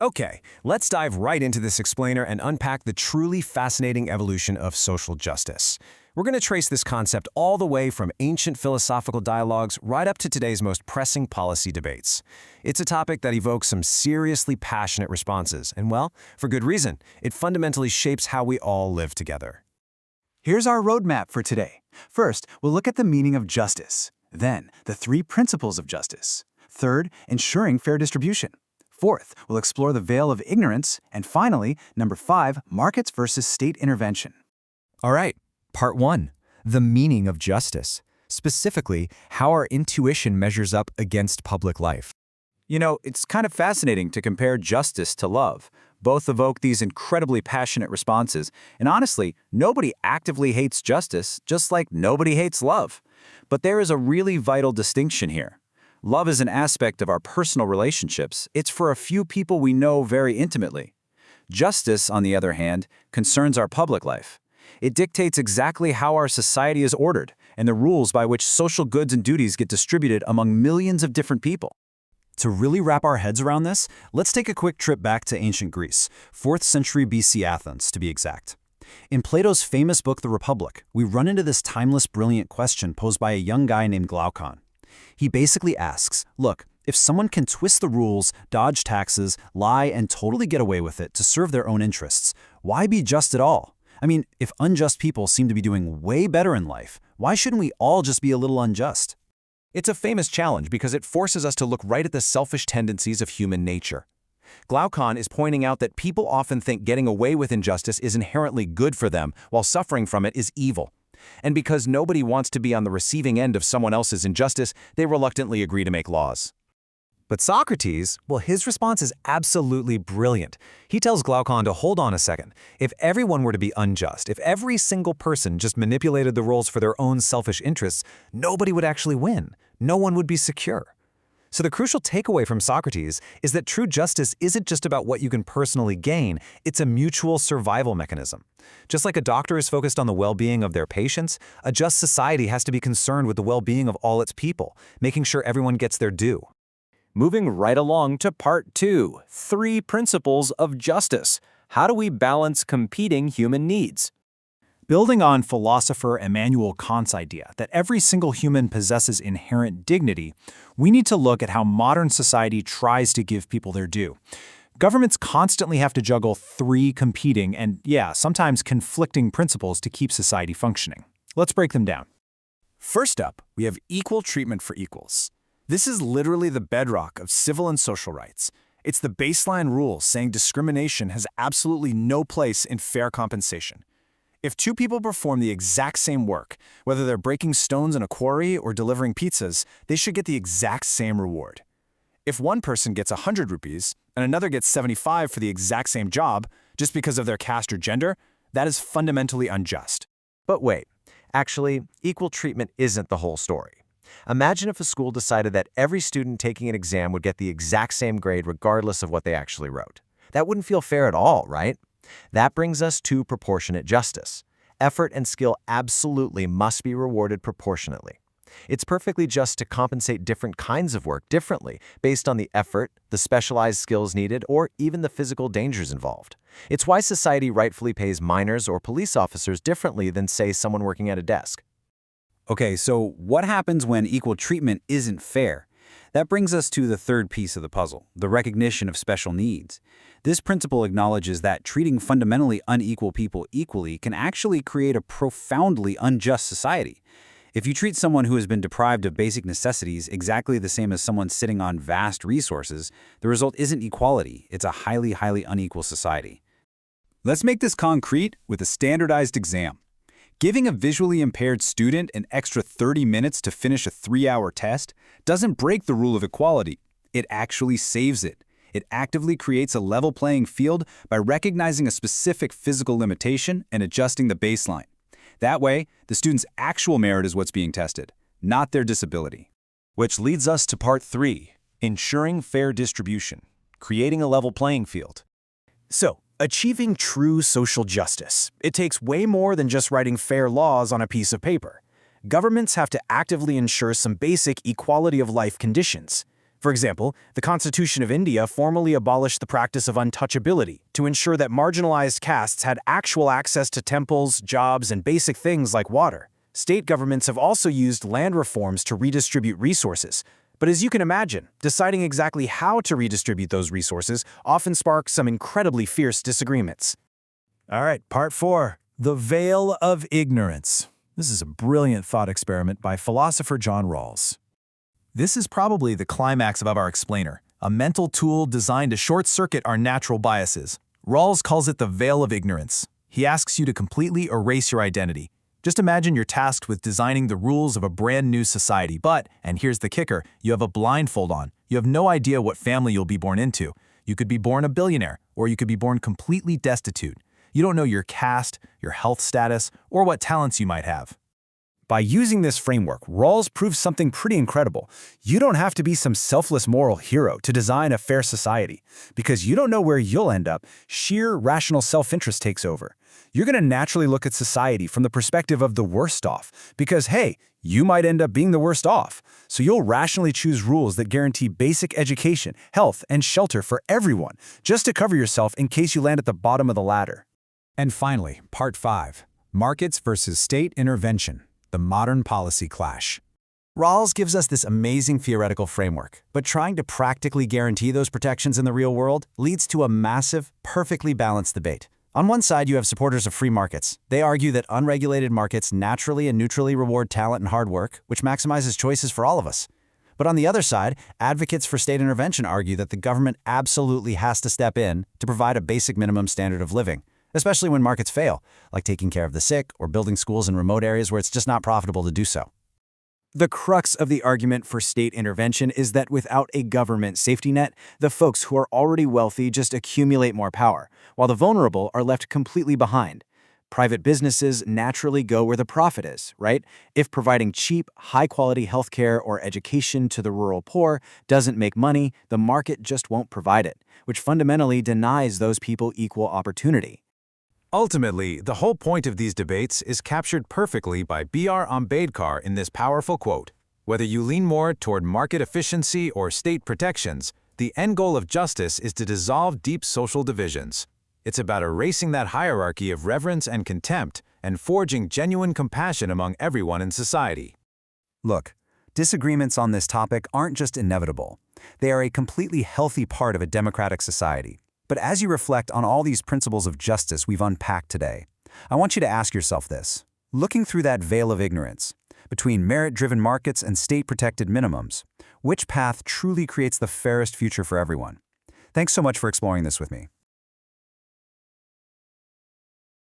Okay, let's dive right into this explainer and unpack the truly fascinating evolution of social justice. We're going to trace this concept all the way from ancient philosophical dialogues right up to today's most pressing policy debates. It's a topic that evokes some seriously passionate responses, and well, for good reason. It fundamentally shapes how we all live together. Here's our roadmap for today. First, we'll look at the meaning of justice. Then, the 3 principles of justice. Third, ensuring fair distribution. Fourth, we'll explore the veil of ignorance. And finally, number 5, markets versus state intervention. All right, part 1, the meaning of justice. Specifically, how our intuition measures up against public life. You know, it's kind of fascinating to compare justice to love. Both evoke these incredibly passionate responses, and honestly, nobody actively hates justice, just like nobody hates love. But there is a really vital distinction here. Love is an aspect of our personal relationships. It's for a few people we know very intimately. Justice, on the other hand, concerns our public life. It dictates exactly how our society is ordered and the rules by which social goods and duties get distributed among millions of different people. To really wrap our heads around this, let's take a quick trip back to ancient Greece, 4th century BC Athens, to be exact. In Plato's famous book, The Republic, we run into this timeless, brilliant question posed by a young guy named Glaucon. He basically asks, look, if someone can twist the rules, dodge taxes, lie, and totally get away with it to serve their own interests, why be just at all? I mean, if unjust people seem to be doing way better in life, why shouldn't we all just be a little unjust? It's a famous challenge because it forces us to look right at the selfish tendencies of human nature. Glaucon is pointing out that people often think getting away with injustice is inherently good for them, while suffering from it is evil. And because nobody wants to be on the receiving end of someone else's injustice, they reluctantly agree to make laws. But Socrates, well, his response is absolutely brilliant. He tells Glaucon to hold on a second. If everyone were to be unjust, if every single person just manipulated the rules for their own selfish interests, nobody would actually win. No one would be secure. So the crucial takeaway from Socrates is that true justice isn't just about what you can personally gain, it's a mutual survival mechanism. Just like a doctor is focused on the well-being of their patients, a just society has to be concerned with the well-being of all its people, making sure everyone gets their due. Moving right along to part 2, 3 principles of justice. How do we balance competing human needs? Building on philosopher Immanuel Kant's idea that every single human possesses inherent dignity, we need to look at how modern society tries to give people their due. Governments constantly have to juggle 3 competing and, sometimes conflicting principles to keep society functioning. Let's break them down. First up, we have equal treatment for equals. This is literally the bedrock of civil and social rights. It's the baseline rule saying discrimination has absolutely no place in fair compensation. If 2 people perform the exact same work, whether they're breaking stones in a quarry or delivering pizzas, they should get the exact same reward. If one person gets 100 rupees and another gets 75 for the exact same job, just because of their caste or gender, that is fundamentally unjust. But wait, actually, equal treatment isn't the whole story. Imagine if a school decided that every student taking an exam would get the exact same grade regardless of what they actually wrote. That wouldn't feel fair at all, right? That brings us to proportionate justice. Effort and skill absolutely must be rewarded proportionately. It's perfectly just to compensate different kinds of work differently based on the effort, the specialized skills needed, or even the physical dangers involved. It's why society rightfully pays miners or police officers differently than, say, someone working at a desk. Okay, so what happens when equal treatment isn't fair? That brings us to the third piece of the puzzle, the recognition of special needs. This principle acknowledges that treating fundamentally unequal people equally can actually create a profoundly unjust society. If you treat someone who has been deprived of basic necessities exactly the same as someone sitting on vast resources, the result isn't equality, it's a highly unequal society. Let's make this concrete with a standardized exam. Giving a visually impaired student an extra 30 minutes to finish a 3-hour test doesn't break the rule of equality. It actually saves it. It actively creates a level playing field by recognizing a specific physical limitation and adjusting the baseline. That way, the student's actual merit is what's being tested, not their disability. Which leads us to part 3, ensuring fair distribution, creating a level playing field. So, achieving true social justice. It takes way more than just writing fair laws on a piece of paper. Governments have to actively ensure some basic equality of life conditions. For example, the Constitution of India formally abolished the practice of untouchability to ensure that marginalized castes had actual access to temples, jobs, and basic things like water. State governments have also used land reforms to redistribute resources. But as you can imagine, deciding exactly how to redistribute those resources often sparks some incredibly fierce disagreements. All right, part 4, the veil of ignorance. This is a brilliant thought experiment by philosopher John Rawls. This is probably the climax of our explainer, a mental tool designed to short-circuit our natural biases. Rawls calls it the veil of ignorance. He asks you to completely erase your identity. Just imagine you're tasked with designing the rules of a brand new society, but, and here's the kicker, you have a blindfold on. You have no idea what family you'll be born into. You could be born a billionaire, or you could be born completely destitute. You don't know your caste, your health status, or what talents you might have. By using this framework, Rawls proves something pretty incredible. You don't have to be some selfless moral hero to design a fair society. Because you don't know where you'll end up, sheer rational self-interest takes over. You're going to naturally look at society from the perspective of the worst off. Because, hey, you might end up being the worst off. So you'll rationally choose rules that guarantee basic education, health, and shelter for everyone, just to cover yourself in case you land at the bottom of the ladder. And finally, part 5, markets versus state intervention. The modern policy clash. Rawls gives us this amazing theoretical framework, but trying to practically guarantee those protections in the real world leads to a massive, perfectly balanced debate. On one side, you have supporters of free markets. They argue that unregulated markets naturally and neutrally reward talent and hard work, which maximizes choices for all of us. But on the other side, advocates for state intervention argue that the government absolutely has to step in to provide a basic minimum standard of living, especially when markets fail, like taking care of the sick or building schools in remote areas where it's just not profitable to do so. The crux of the argument for state intervention is that without a government safety net, the folks who are already wealthy just accumulate more power, while the vulnerable are left completely behind. Private businesses naturally go where the profit is, right? If providing cheap, high-quality healthcare or education to the rural poor doesn't make money, the market just won't provide it, which fundamentally denies those people equal opportunity. Ultimately, the whole point of these debates is captured perfectly by B.R. Ambedkar in this powerful quote. Whether you lean more toward market efficiency or state protections, the end goal of justice is to dissolve deep social divisions. It's about erasing that hierarchy of reverence and contempt and forging genuine compassion among everyone in society. Look, disagreements on this topic aren't just inevitable. They are a completely healthy part of a democratic society. But as you reflect on all these principles of justice we've unpacked today, I want you to ask yourself this. Looking through that veil of ignorance, between merit-driven markets and state-protected minimums, which path truly creates the fairest future for everyone? Thanks so much for exploring this with me.